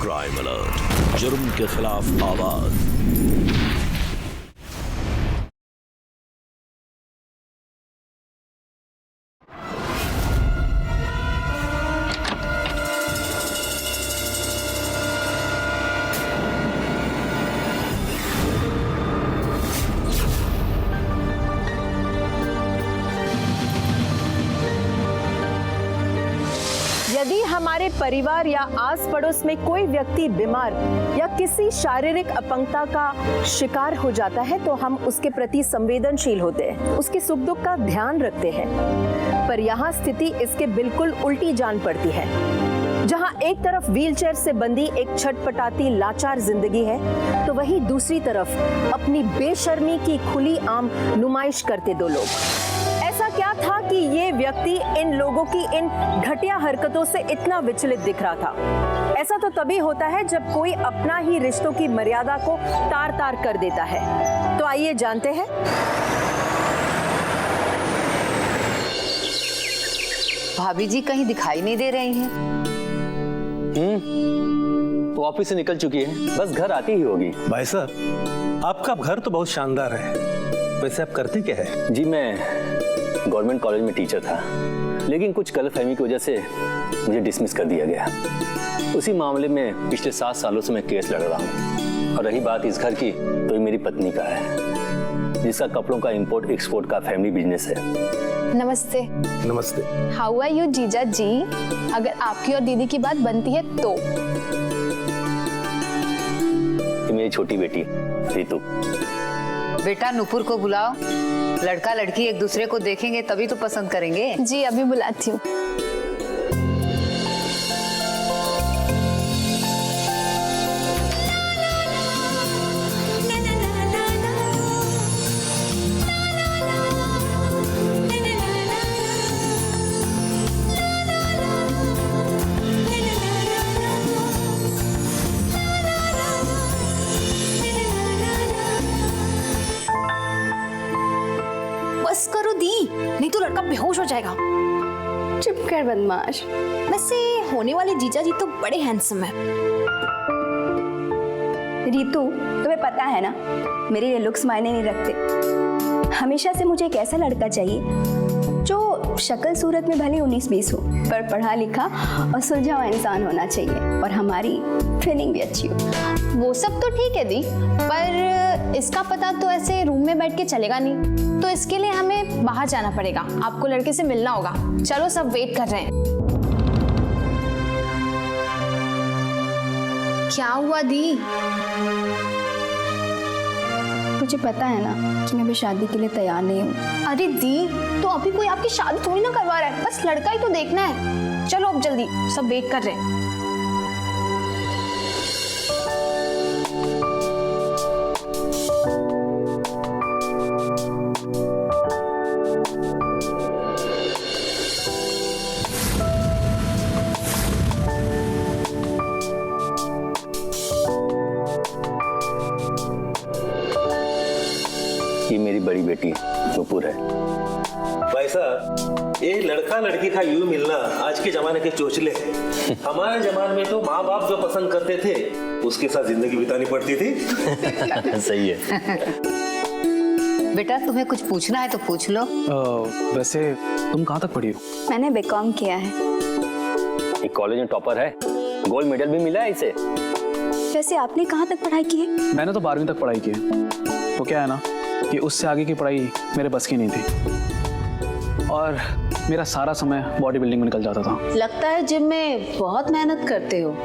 Crime alert, जुर्म के खिलाफ आवाज। यदि हमारे परिवार या आस पड़ोस में कोई व्यक्ति बीमार या किसी शारीरिक अपंगता का शिकार हो जाता है तो हम उसके प्रति संवेदनशील होते हैं, उसके सुख दुख का ध्यान रखते हैं। पर यहाँ स्थिति इसके बिल्कुल उल्टी जान पड़ती है। जहाँ एक तरफ व्हीलचेयर से बंधी एक छटपटाती लाचार जिंदगी है तो वहीं दूसरी तरफ अपनी बेशर्मी की खुली आम नुमाइश करते दो लोग। ऐसा क्या था कि ये व्यक्ति इन लोगों की इन घटिया हरकतों से इतना विचलित दिख रहा था? ऐसा तो तभी होता है जब कोई अपना ही रिश्तों की मर्यादा को तार तार कर देता है। तो आइए जानते हैं। भाभी जी कहीं दिखाई नहीं दे रही हैं। वो ऑफिस से निकल चुकी है, बस घर आती ही होगी। भाई साहब, आपका घर तो बहुत शानदार है, वैसे आप करते क्या है? जी मैं गवर्नमेंट कॉलेज में टीचर था, लेकिन कुछ गलतफहमी की वजह से मुझे डिसमिस कर दिया गया। उसी मामले में पिछले 7 सालों से मैं केस लड़ रहा हूँ। और रही बात इस घर की, तो ये मेरी पत्नी का है, जिसका कपड़ों का इंपोर्ट एक्सपोर्ट का फैमिली बिजनेस है। नमस्ते। नमस्ते। हाउ आर यू जीजा जी? अगर आपकी और दीदी की बात बनती है तो ये मेरी छोटी बेटी रितु। बेटा नुपुर को बुलाओ, लड़का लड़की एक दूसरे को देखेंगे तभी तो पसंद करेंगे। जी अभी बुलाती हूँ। बस करो दी, नहीं तो लड़का बेहोश हो जाएगा। चुप कर बदमाश। वैसे होने वाले जीजा जी तो बड़े हैंडसम है। रितु, तुम्हें पता है ना, मेरे लिए लुक्स मायने नहीं रखते। हमेशा से मुझे एक ऐसा लड़का चाहिए जो शक्ल सूरत में भले 19-20 हो, पर पढ़ा लिखा और सुलझा हुआ इंसान होना चाहिए, और हमारी ट्रेनिंग भी अच्छी हो। वो सब तो ठीक है दी, पर इसका पता तो ऐसे रूम में बैठ के चलेगा नहीं, तो इसके लिए हमें बाहर जाना पड़ेगा। आपको लड़के से मिलना होगा। चलो सब वेट कर रहे हैं। क्या हुआ दी? मुझे पता है ना कि मैं भी शादी के लिए तैयार नहीं हूँ। अरे दी, तो अभी कोई आपकी शादी थोड़ी ना करवा रहा है, बस लड़का ही तो देखना है। चलो अब जल्दी, सब वेट कर रहे हैं। ये मेरी बड़ी बेटी नुपुर है। भाई साहब, ये लड़का लड़की का यूं मिलना आज के जमाने के चोचले हैं। हमारे जमाने में तो माँ बाप जो पसंद करते थे उसके साथ जिंदगी बितानी पड़ती थी। सही है। बेटा तुम्हें कुछ पूछना है तो पूछ लो। वैसे तुम कहाँ तक पढ़ी हो? मैंने बीकॉम किया है। एक कॉलेज में टॉपर है, गोल्ड मेडल भी मिला है इसे। वैसे आपने कहाँ तक पढ़ाई की है? मैंने तो 12वीं तक पढ़ाई की है। तो क्या है ना कि उससे आगे की पढ़ाई मेरे बस की नहीं थी, और मेरा सारा समय बॉडी बिल्डिंग में निकल जाता था। लगता है जिम में बहुत मेहनत करते हो।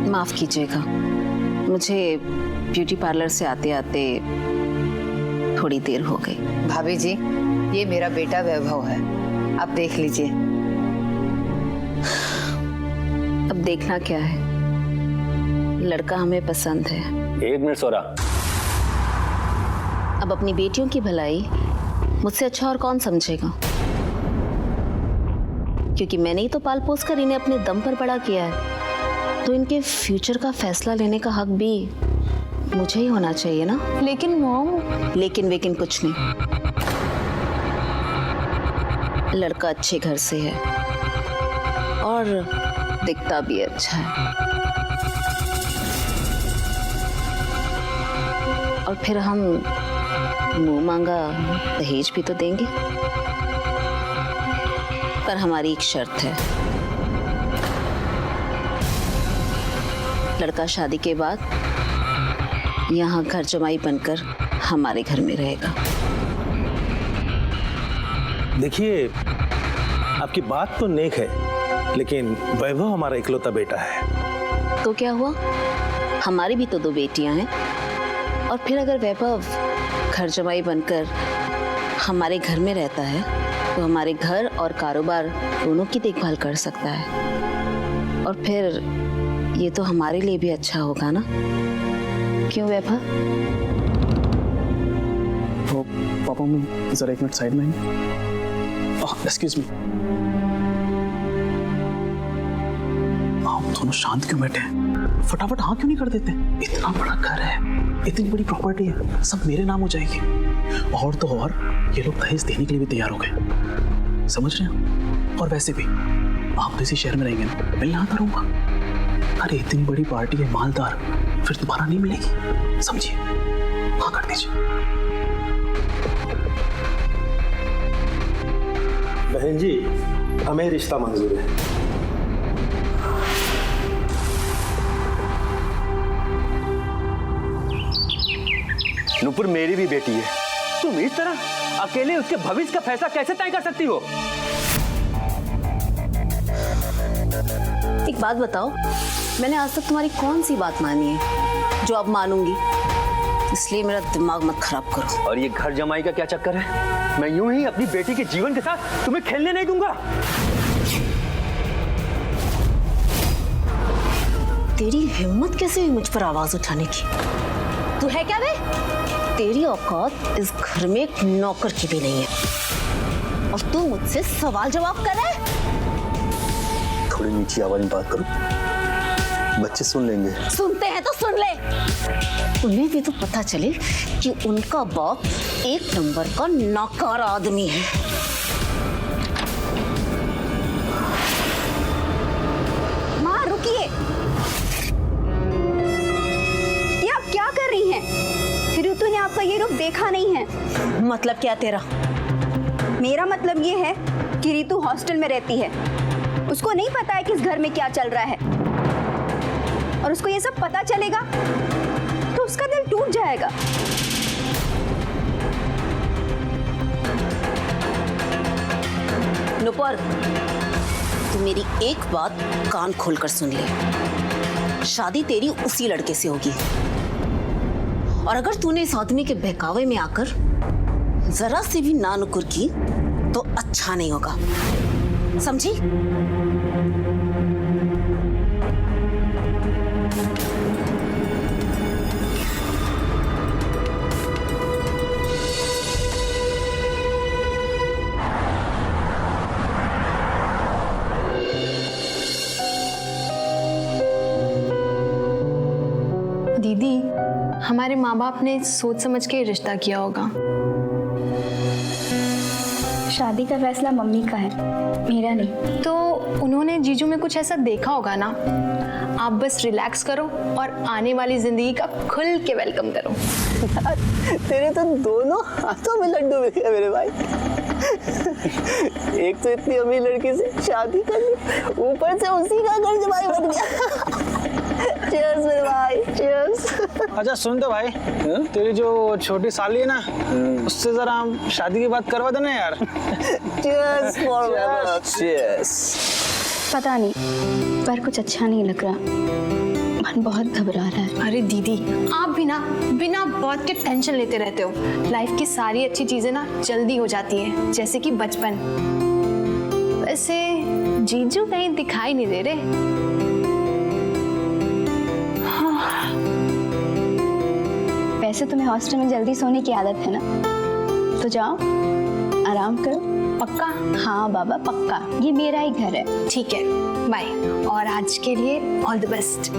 माफ कीजिएगा, मुझे ब्यूटी पार्लर से आते आते थोड़ी देर हो गई। भाभी जी, ये मेरा बेटा वैभव है, आप देख लीजिए। देखना क्या है, लड़का हमें पसंद है। 1 मिनट सोरा। अब अपनी बेटियों की भलाई मुझसे अच्छा और कौन समझेगा, क्योंकि मैंने ही तो पाल पोस कर इन्हें अपने दम पर बड़ा किया है, तो इनके फ्यूचर का फैसला लेने का हक भी मुझे ही होना चाहिए ना। लेकिन मॉम, लेकिन कुछ नहीं। लड़का अच्छे घर से है और दिखता भी अच्छा है, और फिर हम मुंह मांगा दहेज भी तो देंगे, पर हमारी एक शर्त है, लड़का शादी के बाद यहाँ घर जमाई बनकर हमारे घर में रहेगा। देखिए, आपकी बात तो नेक है, लेकिन वैभव हमारा इकलौता बेटा है। तो क्या हुआ, हमारी भी तो 2 बेटियां हैं, और फिर अगर वैभव घर जमाई बनकर हमारे घर में रहता है तो हमारे घर और कारोबार दोनों की देखभाल कर सकता है, और फिर ये तो हमारे लिए भी अच्छा होगा ना, क्यों वैभव? तो पापा मम्मी जरा 1 मिनट साइड में। एक्सक्यूज मी, आप दोनों शांत क्यों बैठे हैं? फटाफट हाँ क्यों नहीं कर देते? इतना बड़ा घर है, इतनी बड़ी प्रॉपर्टी है, सब मेरे नाम हो जाएगी। और तो और ये लोग दहेज देने के लिए भी तैयार हो गए, समझ रहे हैं? और वैसे भी आप तो इसी शहर में रहेंगे ना, मैं यहाँ पर रहूंगा। अरे इतनी बड़ी पार्टी है, मालदार, फिर दोबारा नहीं मिलेगी, समझिए? हाँ कर दीजिए। बहन जी, हमें रिश्ता मंजूर है। नुपुर मेरी भी बेटी है। तुम इस तरह अकेले उसके भविष्य का फैसला कैसे तय कर सकती हो? एक बात बताओ, मैंने आज तक तुम्हारी कौन सी बात मानी है जो अब मानूंगी? इसलिए मेरा दिमाग मत खराब करो। और ये घर जमाई का क्या चक्कर है? मैं यूं ही अपनी बेटी के जीवन के साथ तुम्हें खेलने नहीं दूंगा। तेरी हिम्मत कैसे हुई मुझ पर आवाज उठाने की? तू है क्या बे? तेरी औकात इस घर में एक नौकर की भी नहीं है, और तू मुझसे सवाल जवाब कर रहा है? थोड़ी नीची आवाज में बात करो, बच्चे सुन लेंगे। सुनते हैं तो सुन ले। उन्हें भी तो पता चले कि उनका बाप 1 नंबर का नौकर आदमी है। माँ रुकिए, ये आप क्या कर रही हैं? ऋतु ने आपका ये रूप देखा नहीं है। मतलब क्या तेरा? मेरा मतलब ये है कि ऋतु हॉस्टल में रहती है, उसको नहीं पता है कि इस घर में क्या चल रहा है, और उसको ये सब पता चलेगा तो उसका दिल टूट जाएगा। नुपुर, तू मेरी एक बात कान खोलकर सुन ले, शादी तेरी उसी लड़के से होगी, और अगर तूने इस आदमी के बहकावे में आकर जरा से भी ना नुकुर की तो अच्छा नहीं होगा, समझी? दीदी, हमारे माँ बाप ने सोच समझ के रिश्ता किया होगा। शादी का फैसला मम्मी का है, मेरा नहीं। तो उन्होंने जीजू में कुछ ऐसा देखा होगा ना। आप बस रिलैक्स करो और आने वाली जिंदगी का खुल के वेलकम करो। तेरे तो दोनों हाथों में लड्डू मिल गए मेरे भाई। एक तो इतनी अमीर लड़की से शादी कर ली, ऊपर से उसी का घर जमाई बन गया। चीयर्स मेरे भाई, चीयर्स। अच्छा सुन तो भाई, तेरी जो छोटी साली है ना, उससे जरा हम शादी की बात करवा देना यार। Cheers for cheers. पता नहीं, पर कुछ अच्छा नहीं लग रहा, मन बहुत घबरा रहा है। अरे दीदी, आप भी ना बिना बात के टेंशन लेते रहते हो। लाइफ की सारी अच्छी चीजें ना जल्दी हो जाती हैं, जैसे कि बचपन। वैसे जीजू कहीं दिखाई नहीं दे रहे। वैसे तुम्हें हॉस्टल में जल्दी सोने की आदत है ना, तो जाओ आराम करो। पक्का? हाँ बाबा पक्का, ये मेरा ही घर है। ठीक है, बाय। और आज के लिए ऑल द बेस्ट।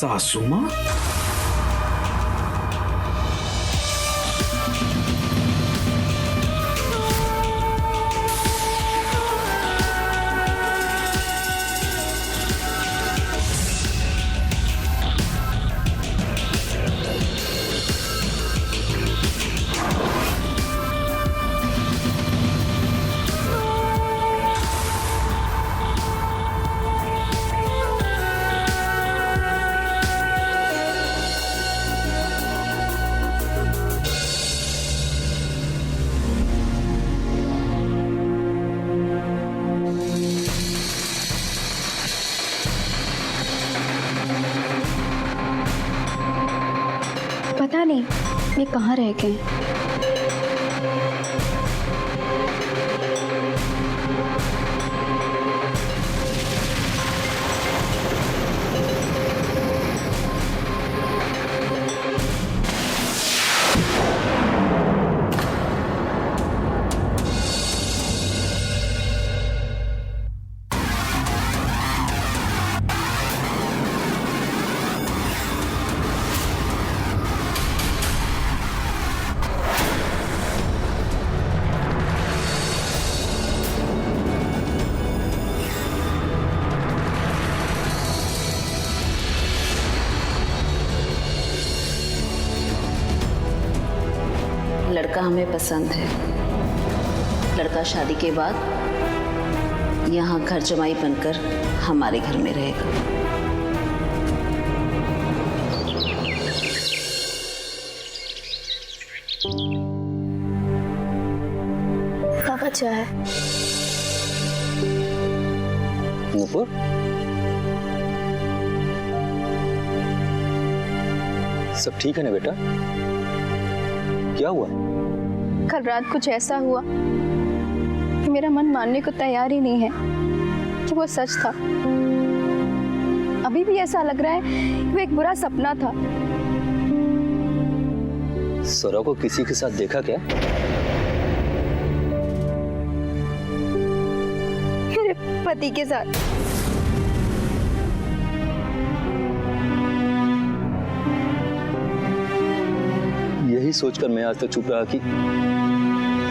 सासू माँ? पता नहीं ये कहाँ रह गए। लड़का हमें पसंद है। लड़का शादी के बाद यहाँ घर जमाई बनकर हमारे घर में रहेगा। पापा चाय। नूपुर, सब ठीक है ना बेटा? क्या हुआ? कल रात कुछ ऐसा हुआ कि मेरा मन मानने को तैयार ही नहीं है कि वो सच था। अभी भी ऐसा लग रहा है कि वो एक बुरा सपना था। सौरव को किसी के साथ देखा क्या? मेरे पति के साथ। यही सोचकर मैं आज तक चुप रहा कि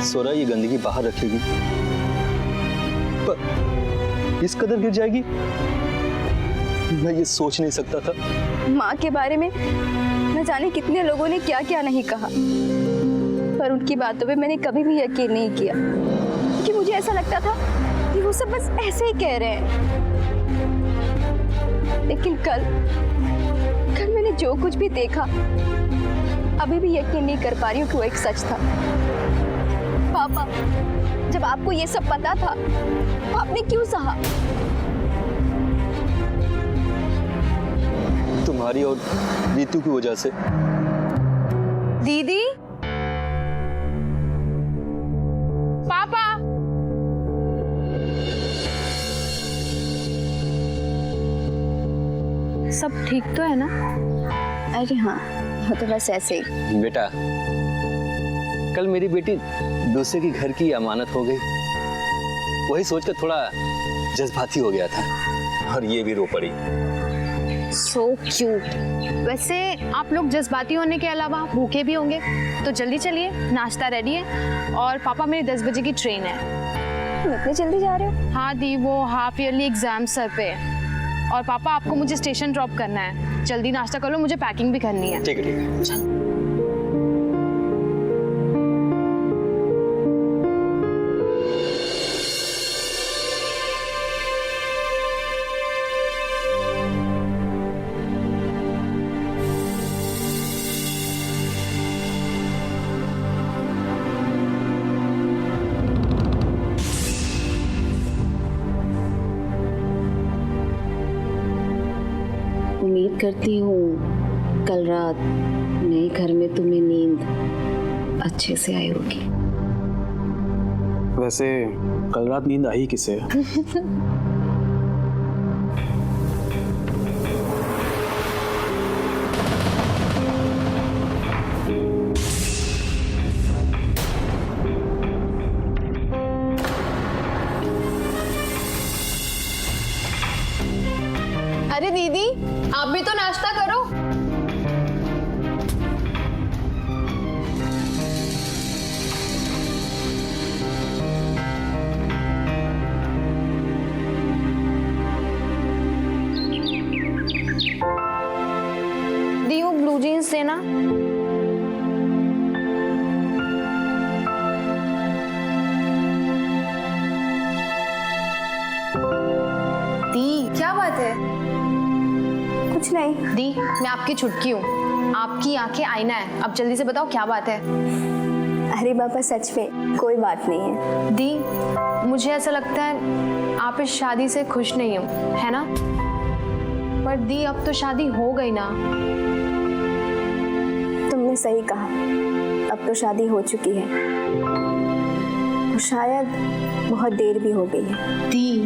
सौरव ये गंदगी बाहर रखेगी, पर इस कदर गिर जाएगी मैं ये सोच नहीं सकता था। माँ के बारे में न जाने कितने लोगों ने क्या क्या नहीं कहा, पर उनकी बातों पे मैंने कभी भी यकीन नहीं किया, क्योंकि मुझे ऐसा लगता था कि वो सब बस ऐसे ही कह रहे हैं। लेकिन कल मैंने जो कुछ भी देखा, अभी भी यकीन नहीं कर पा रही हूँ कि वो एक सच था। पापा, जब आपको ये सब पता था तो आपने क्यों सहा? तुम्हारी और रीतू की वजह से। दीदी, पापा, सब ठीक तो है ना? अरे हाँ, वो तो बस ऐसे ही। बेटा, कल मेरी बेटी दूसरे की घर की अमानत हो गई, वही सोचकर थोड़ा जज्बाती हो गया था और ये भी रो पड़ी। So cute. वैसे आप लोग जज्बाती होने के अलावा भूखे भी होंगे, तो जल्दी चलिए, नाश्ता रेडी है और पापा मेरी 10 बजे की ट्रेन है। तुम इतने जल्दी जा रहे हो? हाँ दी, वो हाफ ईयरली एग्जाम सर पे है और पापा आपको मुझे स्टेशन ड्रॉप करना है। जल्दी नाश्ता कर लो, मुझे पैकिंग भी करनी है। ठीक है, ठीक है। चल। उम्मीद करती हूँ कल रात नए घर में तुम्हें नींद अच्छे से आई होगी। वैसे कल रात नींद आई किसे? अरे दीदी, आप भी तो नाश्ता करो। दी, वो ब्लू जीन्स देना। दी, क्या बात है? कुछ नहीं। दी, मैं आपकी छुटकी हूँ, आपकी आंखें आईना है। अब जल्दी से बताओ क्या बात है। अरे पापा, सच में कोई बात नहीं है। दी, मुझे ऐसा लगता है आप इस शादी से खुश नहीं हो, है ना? पर दी, अब तो शादी हो गई ना। तुमने सही कहा, अब तो शादी हो चुकी है और शायद बहुत देर भी हो गई है। दी,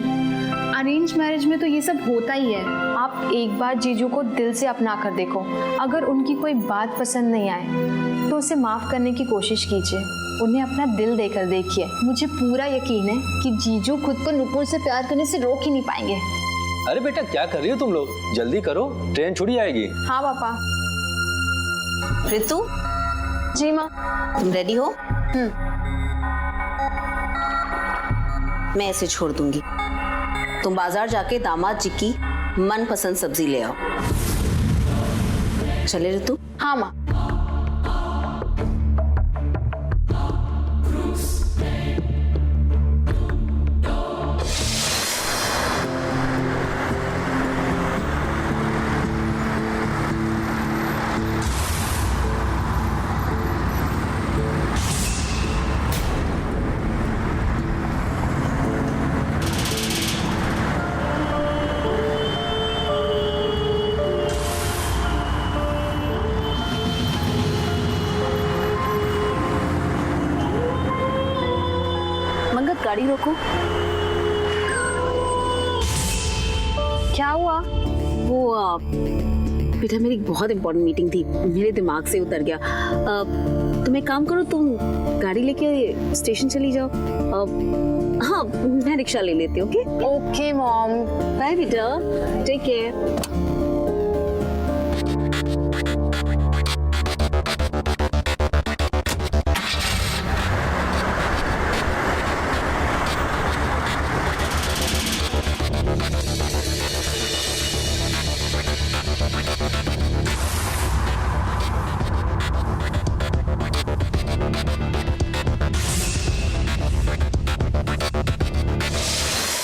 अरेंज मैरिज में तो ये सब होता ही है। आप एक बार जीजू को दिल से अपना कर देखो, अगर उनकी कोई बात पसंद नहीं आए तो उसे माफ करने की कोशिश कीजिए, उन्हें अपना दिल देकर देखिए। मुझे पूरा यकीन है कि जीजू खुद को नुपुर से प्यार करने से रोक ही नहीं पाएंगे। अरे बेटा, क्या कर रही हो तुम लोग? जल्दी करो, ट्रेन छुड़ी आएगी। हाँ पापा। ऋतु, जी माँ। तुम रेडी हो? मैं ऐसे छोड़ दूंगी, तुम बाजार जाके दामाद जी की मनपसंद सब्जी ले आओ। चले ऋतु? हाँ माँ। गाड़ी रोको। क्या हुआ? वो बेटा, मेरी बहुत इंपॉर्टेंट मीटिंग थी, मेरे दिमाग से उतर गया। तुम एक काम करो, तुम गाड़ी लेके स्टेशन चली जाओ। हाँ, मैं रिक्शा ले लेती हूँ। Okay okay mom. बाय बेटा, टेक केयर।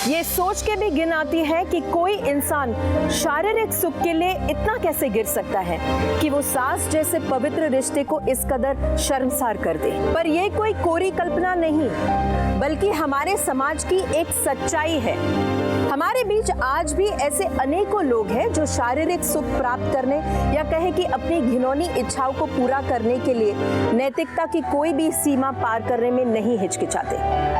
ये सोच के भी घिन आती है कि कोई इंसान शारीरिक सुख के लिए इतना कैसे गिर सकता है कि वो सास जैसे पवित्र रिश्ते को इस कदर शर्मसार कर दे। पर ये कोई कोरी कल्पना नहीं, बल्कि हमारे समाज की एक सच्चाई है। हमारे बीच आज भी ऐसे अनेकों लोग हैं जो शारीरिक सुख प्राप्त करने या कहे कि अपनी घिनौनी इच्छाओं को पूरा करने के लिए नैतिकता की कोई भी सीमा पार करने में नहीं हिचकिचाते।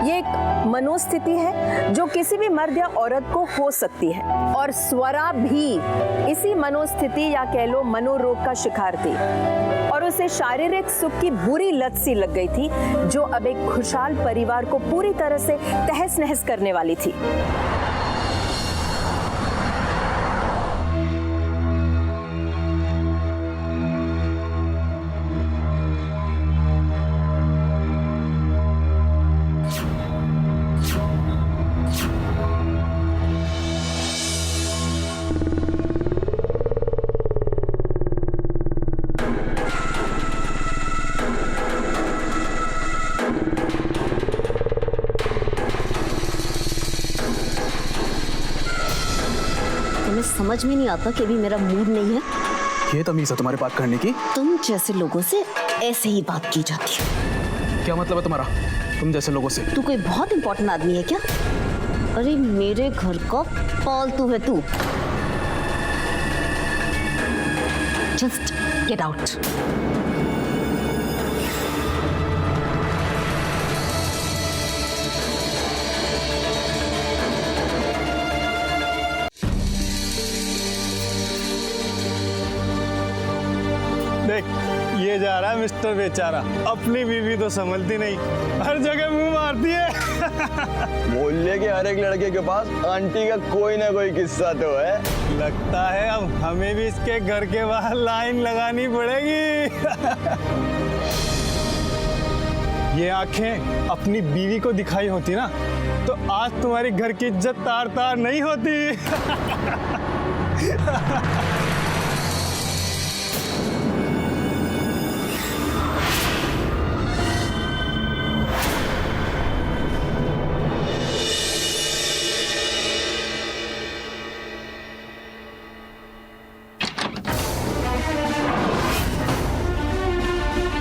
ये एक मनोस्थिति है जो किसी भी मर्द या औरत को हो सकती है, और स्वरा भी इसी मनोस्थिति या कह लो मनोरोग का शिकार थी, और उसे शारीरिक सुख की बुरी लत सी लग गई थी जो अब एक खुशहाल परिवार को पूरी तरह से तहस नहस करने वाली थी। समझ में नहीं आता कि अभी मेरा मूड नहीं है। ये तमीज है तुम्हारी बात करने की? तुम जैसे लोगों से ऐसे ही बात की जाती है। क्या मतलब है तुम्हारा, तुम जैसे लोगों से? तू कोई बहुत इंपॉर्टेंट आदमी है क्या? अरे मेरे घर का पालतू है तू। Just get out. देख, ये जा रहा है मिस्टर बेचारा, अपनी बीवी तो संभलती नहीं, हर जगह मुंह मारती है। मोहल्ले के हर एक लड़के के पास आंटी का कोई ना कोई किस्सा तो है। लगता है अब हमें भी इसके घर के बाहर लाइन लगानी पड़ेगी। ये आंखें अपनी बीवी को दिखाई होती ना, तो आज तुम्हारी घर की इज्जत तार तार नहीं होती।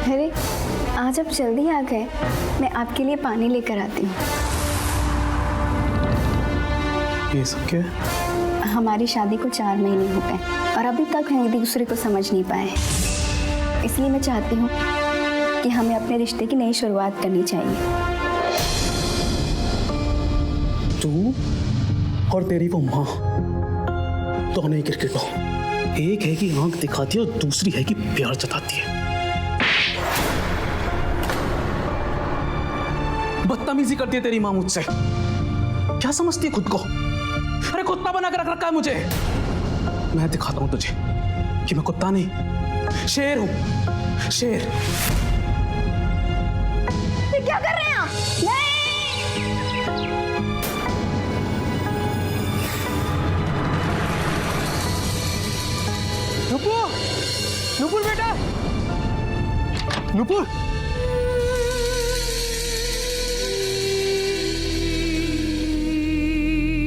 अरे आज आप जल्दी आ गए, मैं आपके लिए पानी लेकर आती हूँ। ये सब क्या? हमारी शादी को 4 महीने हो गए और अभी तक हम एक दूसरे को समझ नहीं पाए, इसलिए मैं चाहती हूँ कि हमें अपने रिश्ते की नई शुरुआत करनी चाहिए। तू और तेरी वो माँ दोनों ही क्रिकेट हो। एक है कि आंख दिखाती है और दूसरी है कि प्यार जताती है। बदतमीजी करती है तेरी माँ मुझसे। क्या समझती है खुद को? अरे कुत्ता बना कर रख रखा है मुझे। मैं दिखाता हूं तुझे कि मैं कुत्ता नहीं, शेर हूं, शेर। क्या कर रहे हैं आप? नुपुर, नुपुर बेटा, नुपुर।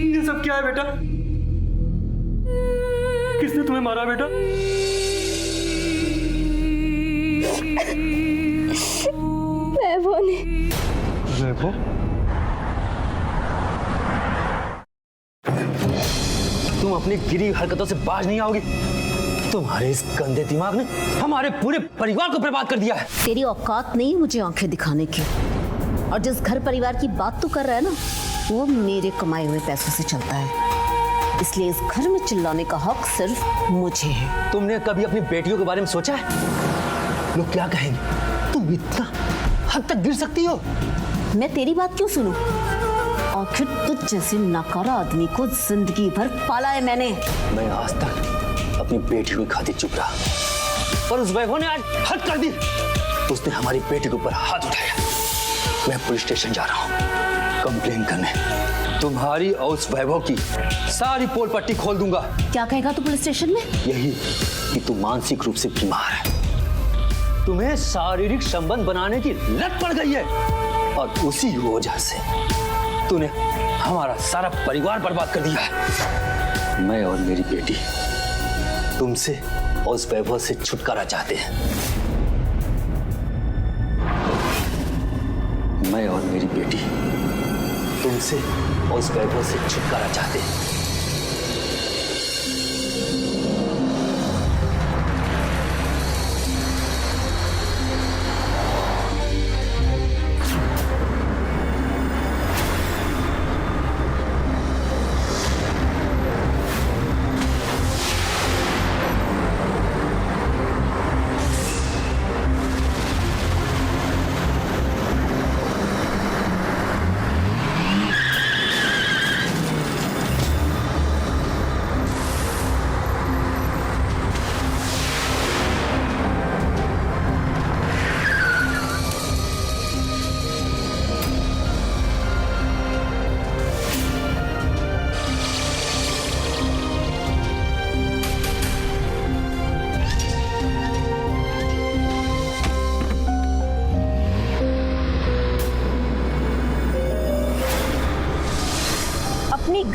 ये सब क्या है बेटा? किसने तुम्हें मारा बेटा? वैभव ने। वैभव? तुम अपनी गिरी हरकतों से बाज नहीं आओगी। तुम्हारे इस गंदे दिमाग ने हमारे पूरे परिवार को बर्बाद कर दिया है। तेरी औकात नहीं मुझे आंखें दिखाने की, और जिस घर परिवार की बात तू कर रहा है ना, वो मेरे कमाए हुए पैसों से चलता है, इसलिए इस घर में चिल्लाने का हक सिर्फ मुझे है। तुमने कभी अपनी बेटियों के बारे में सोचा है? लोग क्या कहेंगे? तुम इतना हद तक गिर सकती हो? मैं तेरी बात क्यों सुनूं? आखिर तुझ जैसे नकारा आदमी को जिंदगी भर पाला है मैंने। मैं आज तक अपनी बेटी की खातिर चुप रहा, पर उस वैभव ने आज हद कर दी। उसने हमारी बेटी के ऊपर हाथ उठाया। मैं पुलिस स्टेशन जा रहा हूँ कंप्लेन करने। तुम्हारी और उस वैभव की सारी पोल पट्टी खोल दूंगा। क्या कहेगा तू पुलिस स्टेशन में? यही कि तू मानसिक रूप से बीमार है, तुम्हें शारीरिक संबंध बनाने की लत पड़ गई है, और उसी वजह से तूने हमारा सारा परिवार बर्बाद कर दिया है। मैं और मेरी बेटी तुमसे और उस वैभव से छुटकारा चाहते हैं। मैं और मेरी बेटी तुमसे और उस वैभव से छुटकारा चाहते हैं।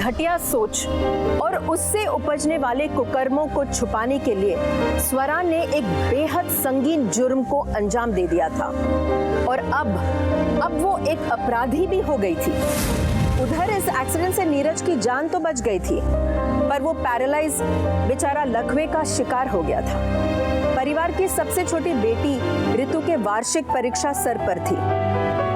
घटिया सोच और उससे उपजने वाले कुकर्मों को छुपाने के लिए स्वरा ने एक बेहद संगीन जुर्म को अंजाम दे दिया था और अब वो एक अपराधी भी हो गई थी। उधर इस एक्सीडेंट से नीरज की जान तो बच गई थी, पर वो पैरालाइज बेचारा लकवे का शिकार हो गया था। परिवार की सबसे छोटी बेटी ऋतु के वार्षिक परीक्षा सर पर थी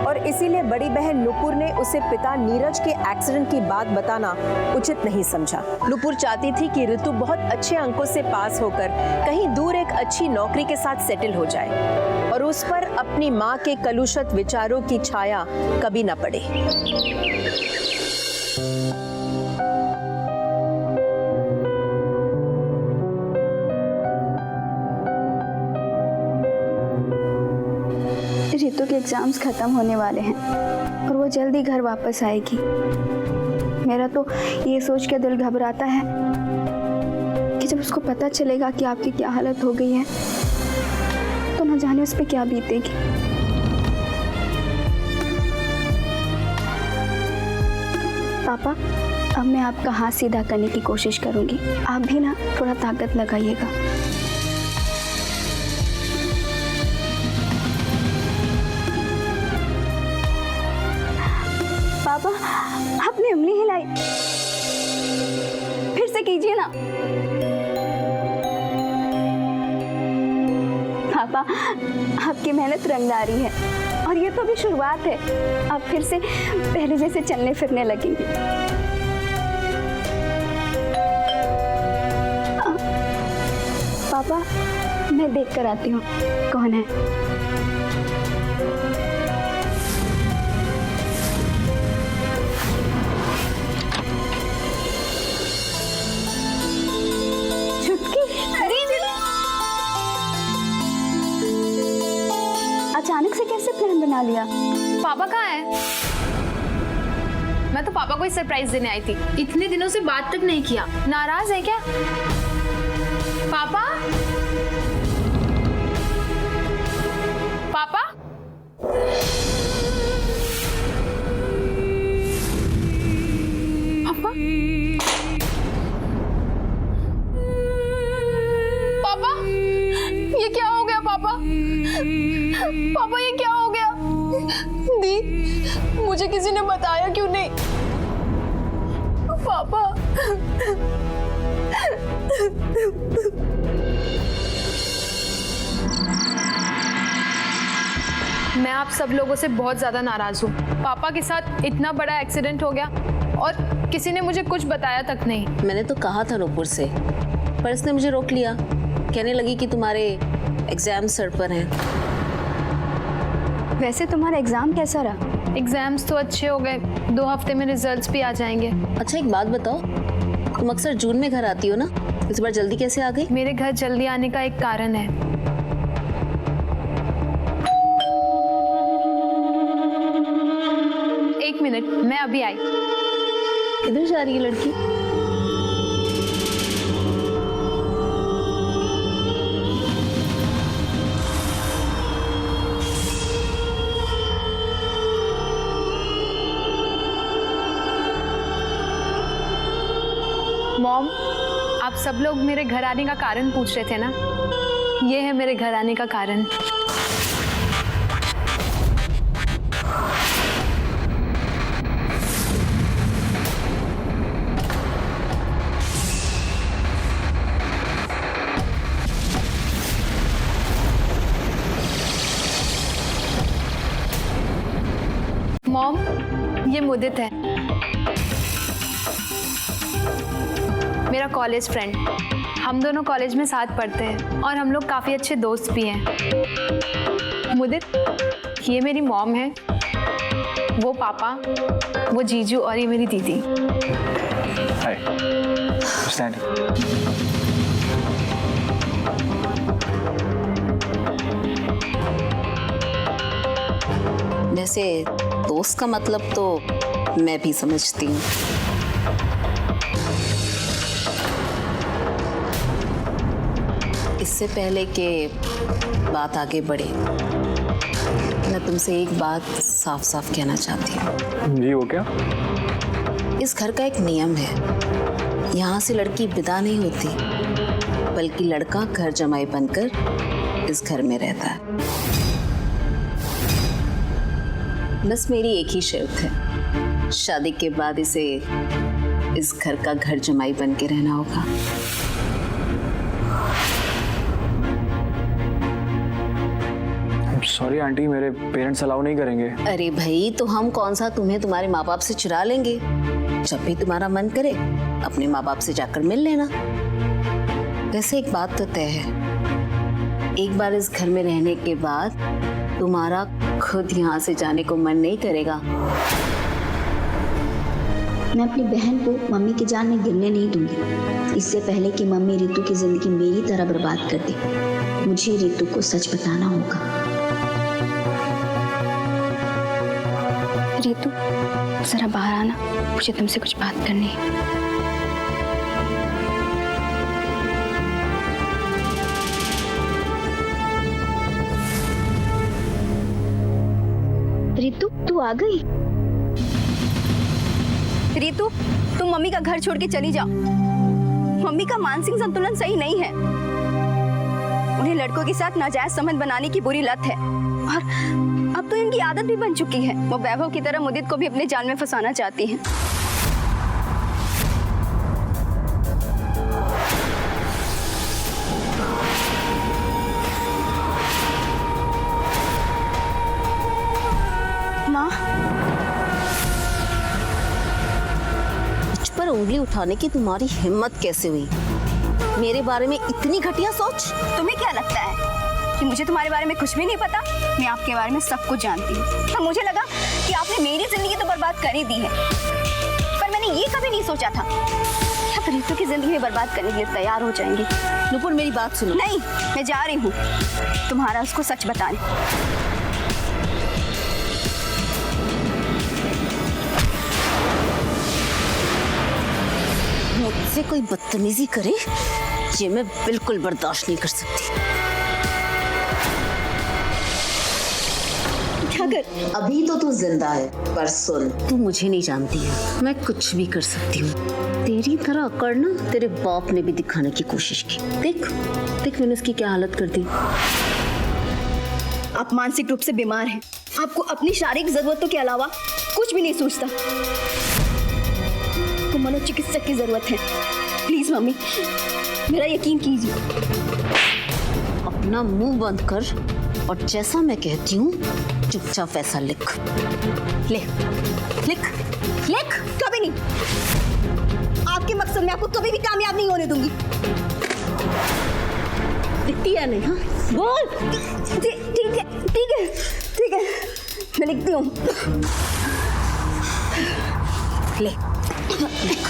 और इसीलिए बड़ी बहन नुपुर ने उसे पिता नीरज के एक्सीडेंट की बात बताना उचित नहीं समझा। नुपुर चाहती थी कि ऋतु बहुत अच्छे अंकों से पास होकर कहीं दूर एक अच्छी नौकरी के साथ सेटल हो जाए और उस पर अपनी माँ के कलुषित विचारों की छाया कभी न पड़े। ऋतु के एग्जाम्स खत्म होने वाले हैं और वो जल्दी घर वापस आएगी। मेरा तो ये सोच के दिल घबराता है कि जब उसको पता चलेगा कि आपकी क्या हालत हो गई है तो न जाने उस पर क्या बीतेगी। पापा, अब मैं आपका हाथ सीधा करने की कोशिश करूंगी, आप भी ना थोड़ा ताकत लगाइएगा। पापा, आपने उंगली हिलाई, फिर से कीजिए ना। पापा, आपकी मेहनत रंगदारी है और ये तो अभी शुरुआत है, आप फिर से पहले जैसे चलने फिरने लगेंगे। पापा, मैं देख कर आती हूँ कौन है। अचानक से कैसे प्लान बना लिया? पापा कहाँ है? मैं तो पापा को ही सरप्राइज देने आई थी। इतने दिनों से बात तक नहीं किया। नाराज है क्या? पापा? पापा? पापा? पापा? ये क्या हो गया पापा? पापा ये क्या हो गया? दी, मुझे किसी ने बताया क्यों नहीं? पापा। मैं आप सब लोगों से बहुत ज्यादा नाराज हूँ। पापा के साथ इतना बड़ा एक्सीडेंट हो गया और किसी ने मुझे कुछ बताया तक नहीं। मैंने तो कहा था नुपुर से, पर इसने मुझे रोक लिया। कहने लगी कि तुम्हारे एग्जाम सर पर हैं। वैसे तुम्हारा एग्जाम कैसा रहा? एग्जाम्स तो अच्छे हो गए, 2 हफ्ते में रिजल्ट्स भी आ जाएंगे। अच्छा एक बात बताओ, तुम अक्सर जून में घर आती हो ना, इस बार जल्दी कैसे आ गई? मेरे घर जल्दी आने का एक कारण है। एक मिनट, मैं अभी आई। किधर जा रही है लड़की? मॉम, आप सब लोग मेरे घर आने का कारण पूछ रहे थे ना? ये है मेरे घर आने का कारण। मॉम, ये मुदित है, मेरा कॉलेज फ्रेंड। हम दोनों कॉलेज में साथ पढ़ते हैं और हम लोग काफ़ी अच्छे दोस्त भी हैं। मुदित, ये मेरी मॉम है, वो पापा, वो जीजू और ये मेरी दीदी। हाय। वैसे दोस्त का मतलब तो मैं भी समझती हूँ। इससे पहले कि बात आगे बढ़े, मैं तुमसे एक बात साफ साफ कहना चाहती हूँ। जी, वो क्या? इस घर का एक नियम है, यहाँ से लड़की विदा नहीं होती, बल्कि लड़का घर जमाई बनकर इस घर में रहता है। बस मेरी एक ही शर्त है, शादी के बाद इसे इस घर का घर जमाई बन के रहना होगा। सॉरी आंटी, मेरे पेरेंट्स अलाउ नहीं करेंगे। अरे भाई, तो हम कौन सा तुम्हें तुम्हारे माँ बाप से चुरा लेंगे। जब भी तुम्हारा मन करे अपने माँ बाप से जाकर मिल लेना। वैसे एक बात तो तय है, एक बार इस घर में रहने के बाद तुम्हारा खुद यहाँ से जाने को मन नहीं करेगा। मैं अपनी बहन को मम्मी की जान में गिरने नहीं दूंगी, इससे पहले कि मम्मी रितु की जिंदगी मेरी तरह बर्बाद कर दे। मुझे रितु को सच बताना होगा। रितु, जरा बाहर आना, मुझे तुमसे कुछ बात करनी है। रितु, तू आ गई? रितु, तुम मम्मी का घर छोड़ के चली जाओ। मम्मी का मानसिक संतुलन सही नहीं है। उन्हें लड़कों के साथ नाजायज संबंध बनाने की बुरी लत है और अब तो इनकी आदत भी बन चुकी है। वो वैभव की तरह मुदित को भी अपने जाल में फंसाना चाहती हैं। माँ, मुझ पर उंगली उठाने की तुम्हारी हिम्मत कैसे हुई? मेरे बारे में इतनी घटिया सोच? तुम्हें क्या लगता है कि मुझे तुम्हारे बारे में कुछ भी नहीं पता? मैं आपके बारे में सब कुछ जानती हूँ। तो मुझे लगा कि आपने मेरी जिंदगी तो बर्बाद कर ही दी है, पर मैंने ये कभी नहीं सोचा था कि आप रितु की जिंदगी में बर्बाद करने के लिए तैयार हो जाएंगे। नुपुर, मेरी बात सुनो। नहीं, मैं जा रही हूँ तुम्हारा उसको सच बताने। मुझसे कोई बदतमीजी करे ये मैं बिल्कुल बर्दाश्त नहीं कर सकती। क्या कर? अभी तो तू जिंदा है, पर सुन, तू मुझे नहीं जानती है, मैं कुछ भी कर सकती हूँ। तेरी तरह अकड़ ना तेरे बाप ने भी दिखाने की कोशिश की। देख देख मैंने उसकी क्या हालत कर दी। आप मानसिक रूप से बीमार हैं। आपको अपनी शारीरिक जरूरतों के अलावा कुछ भी नहीं सोचता। आपको मनोचिकित्सक की जरूरत है। प्लीज मम्मी, मेरा यकीन कीजिए। अपना मुंह बंद कर और जैसा मैं कहती हूँ चुपचाप वैसा लिख। ले, लिख लिख। कभी नहीं। आपके मकसद में आपको कभी भी कामयाब नहीं होने दूंगी। लिखती है नहीं? हाँ बोल। ठीक है ठीक है ठीक है, मैं लिखती हूँ। ले, लिख।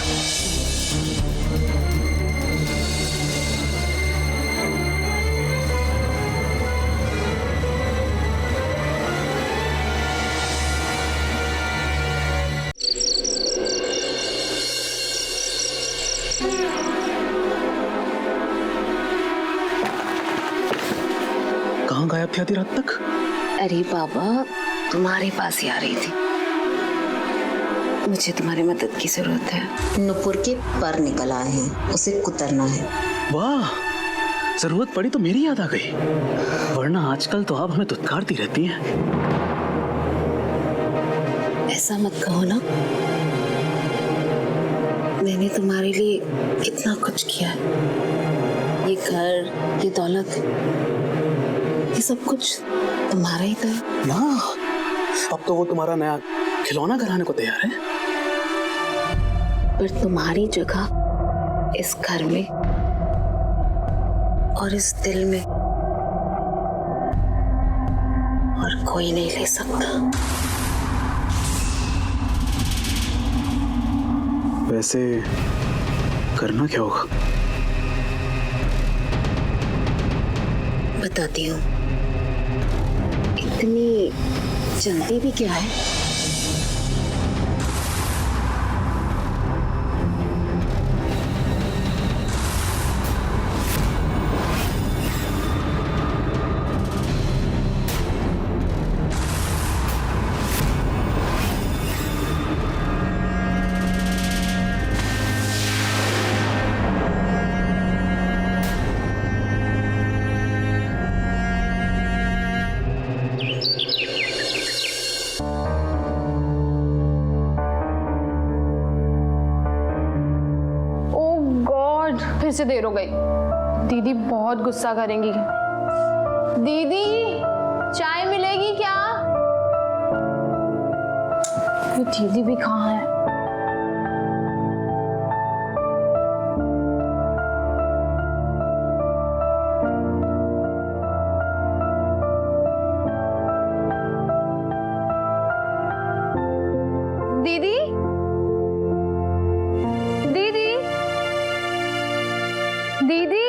कहाँ गायब थी आधी रात तक? अरे बाबा, तुम्हारे पास ही आ रही थी। मुझे तुम्हारी मदद की जरूरत है। नुपुर के पर निकल आए हैं, उसे कुतरना है। वाह, जरूरत पड़ी तो मेरी याद आ गई, वरना आजकल तो आप हमें धुतकारती रहती हैं। ऐसा मत कहो ना, मैंने तुम्हारे लिए कितना कुछ किया है। ये घर, ये दौलत, ये सब कुछ तुम्हारा ही तो है। माँ, अब तो वो तुम्हारा नया खिलौना कराने को तैयार है। पर तुम्हारी जगह इस घर में और इस दिल में और कोई नहीं ले सकता। वैसे करना क्या होगा? बताती हूँ। इतनी जल्दी भी क्या है? से देर हो गई। दीदी बहुत गुस्सा करेंगी। दीदी चाय मिलेगी क्या? दीदी भी कहाँ है? दीदी दीदी दीदी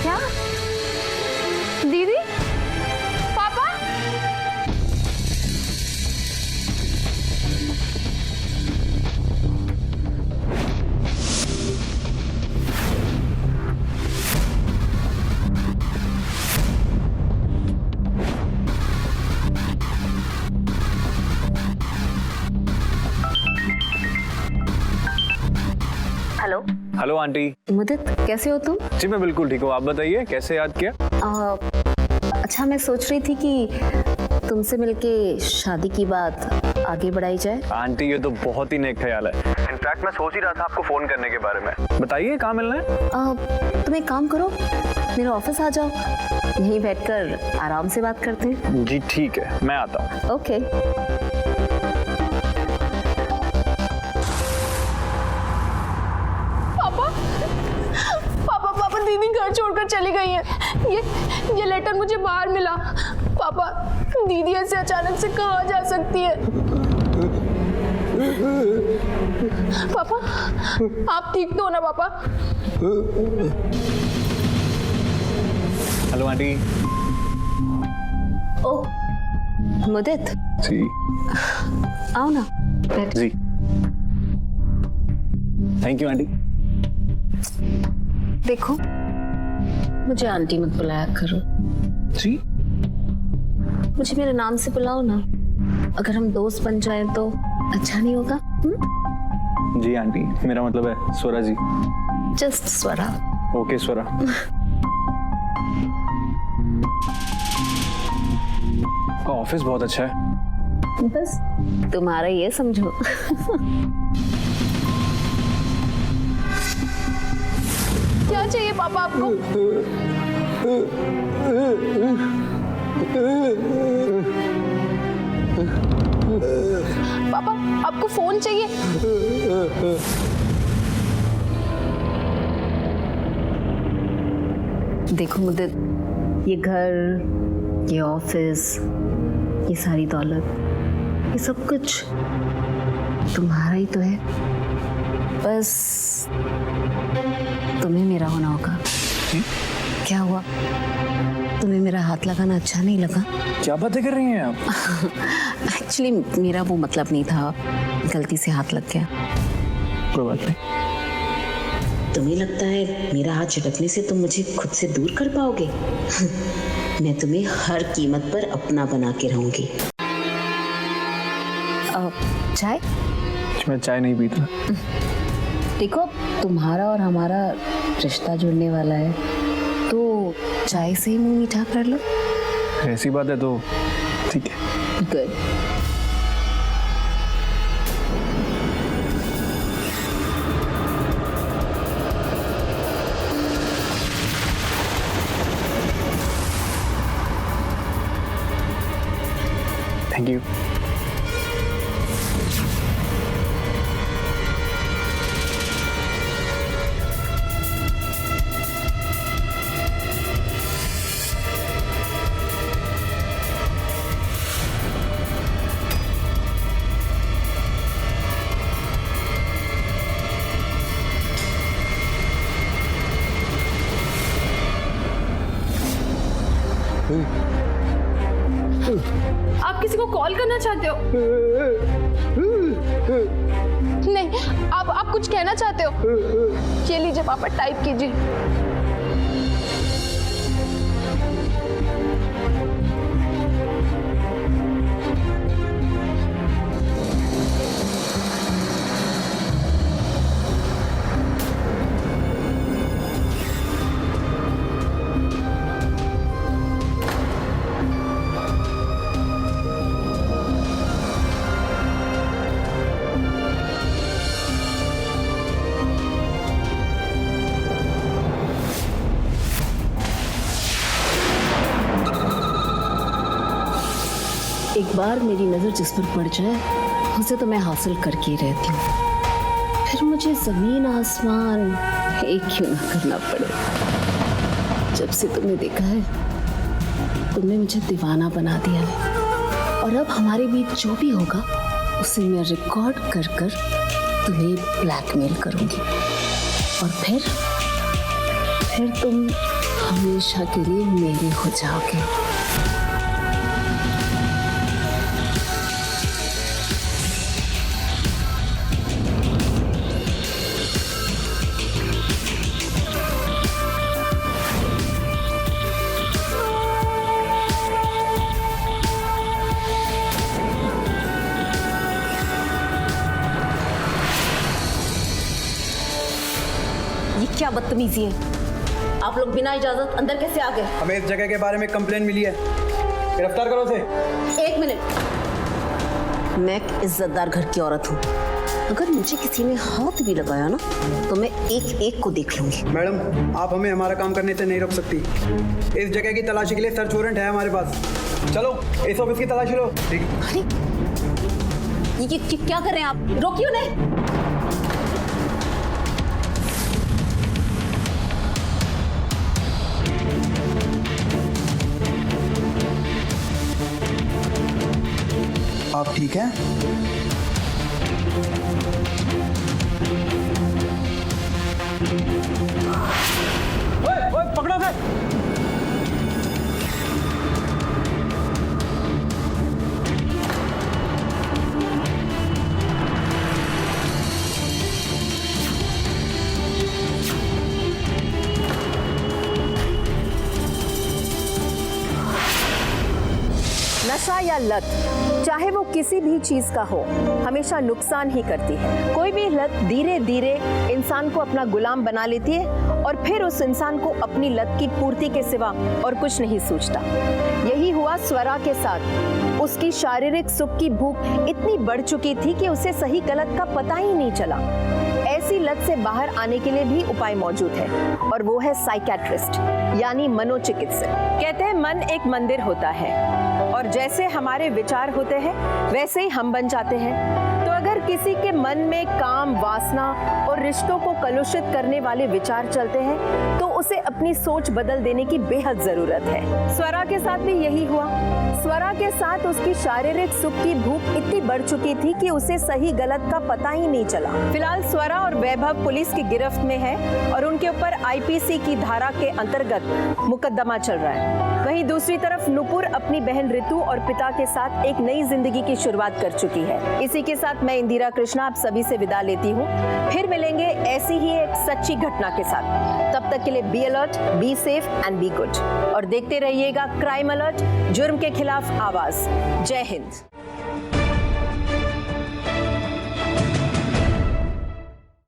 क्या? दीदी पापा हेलो हेलो आंटी। मुदित, कैसे हो तुम? जी मैं बिल्कुल ठीक हूँ, आप बताइए कैसे याद किया? अच्छा, मैं सोच रही थी कि तुमसे मिलके शादी की बात आगे बढ़ाई जाए। आंटी ये तो बहुत ही नेक ख्याल है। इनफैक्ट मैं सोच ही रहा था आपको फोन करने के बारे में। बताइए कहाँ मिलना है? तुम एक काम करो, मेरे ऑफिस आ जाओ, यहीं बैठकर आराम से बात करते हैं। जी ठीक है, मैं आता हूँ। ओके। पापा दीदी घर छोड़कर चली गई है। ये लेटर मुझे बाहर मिला। पापा दीदी ऐसे अचानक से कहाँ जा सकती है? पापा आप ठीक तो हो ना पापा? Hello aunty. ओ मुदित, जी आओ ना, बैठ। जी थैंक यू आंटी। देखो, मुझे आंटी मत बुलाया करो। जी मुझे मेरे नाम से बुलाओ ना। अगर हम दोस्त बन जाएं तो अच्छा नहीं होगा? जी आंटी, मेरा मतलब है स्वरा जी। जस्ट स्वरा। ओके स्वरा। आपका ऑफिस बहुत अच्छा है। बस तुम्हारा ये समझो। क्या चाहिए पापा आपको? पापा आपको फोन चाहिए? देखो मुदित, ये घर, ये ऑफिस, ये सारी दौलत, ये सब कुछ तुम्हारा ही तो है। बस तुम्हें मेरा होना होगा। क्या हुआ? तुम्हें मेरा हाथ लगाना अच्छा नहीं लगा? क्या बातें कर रही हैं आप? एक्चुअली मेरा वो मतलब नहीं था, गलती से हाथ लग गया। कोई बात नहीं। तुम्हें लगता है मेरा हाथ झटकने से तुम मुझे खुद से दूर कर पाओगे? मैं तुम्हें हर कीमत पर अपना बना के रहूंगी। चाय? मैं चाय नहीं पीता। देखो, तुम्हारा और हमारा रिश्ता जुड़ने वाला है, तो चाय से ही मुंह मीठा कर लो। ऐसी बात है तो ठीक है। गुड। Thank you. आप किसी को कॉल करना चाहते हो? नहीं, आप कुछ कहना चाहते हो? ये लीजिए पापा, टाइप कीजिए। बार मेरी नजर जिस पर पड़ जाए उसे तो मैं हासिल करके ही रहती हूँ, फिर मुझे जमीन आसमान एक क्यों ना करना पड़े। जब से तुमने देखा है तुमने मुझे दीवाना बना दिया है, और अब हमारे बीच जो भी होगा उसे मैं रिकॉर्ड कर कर तुम्हें ब्लैकमेल करूंगी, और फिर तुम हमेशा के लिए मेरे हो जाओगे। ये क्या बदतमीजी है? आप लोग बिना इजाजत अंदर कैसे आ गए? हमें इस जगह के बारे में कंप्लेन मिली है, गिरफ्तार करो उसे। एक मिनट, मैं एक इज्जतदार घर की औरत हूँ, अगर मुझे किसी ने हाथ भी लगाया ना तो मैं एक एक को देख लूंगी। मैडम, आप हमें हमारा काम करने से नहीं रोक सकती। इस जगह की तलाशी के लिए सर्च वारंट है हमारे पास। चलो इस ऑफिस की तलाशी लो। अरे ये क्या कर रहे हैं आप? रोकिए उन्हें। आप ठीक हैं? ओए, पकड़ो उसे। नशा या लत, चाहे वो किसी भी चीज का हो, हमेशा नुकसान ही करती है। कोई भी लत धीरे धीरे इंसान को अपना गुलाम बना लेती है और फिर उस इंसान को अपनी लत की पूर्ति के सिवा और कुछ नहीं सूझता। यही हुआ स्वरा के साथ। उसकी शारीरिक सुख की भूख इतनी बढ़ चुकी थी कि उसे सही गलत का पता ही नहीं चला। ऐसी लत से बाहर आने के लिए भी उपाय मौजूद है, और वो है साइकेट्रिस्ट यानी मनोचिकित्सक। कहते हैं मन एक मंदिर होता है, और जैसे हमारे विचार होते हैं वैसे ही हम बन जाते हैं। तो अगर किसी के मन में काम, वासना और रिश्तों को कलुषित करने वाले विचार चलते हैं तो उसे अपनी सोच बदल देने की बेहद जरूरत है। स्वरा के साथ भी यही हुआ। स्वरा के साथ उसकी शारीरिक सुख की भूख इतनी बढ़ चुकी थी कि उसे सही गलत का पता ही नहीं चला। फिलहाल स्वरा और वैभव पुलिस की गिरफ्त में है और उनके ऊपर आईपीसी की धारा के अंतर्गत मुकदमा चल रहा है। वहीं दूसरी तरफ नुपुर अपनी बहन ऋतु और पिता के साथ एक नई जिंदगी की शुरुआत कर चुकी है। इसी के साथ मैं इंदिरा कृष्णा आप सभी से विदा लेती हूँ। फिर मिलेंगे ऐसी ही एक सच्ची घटना के साथ। तब तक के लिए be alert, be safe and be good, और देखते रहिएगा क्राइम अलर्ट, जुर्म के खिलाफ आवाज। जय हिंद।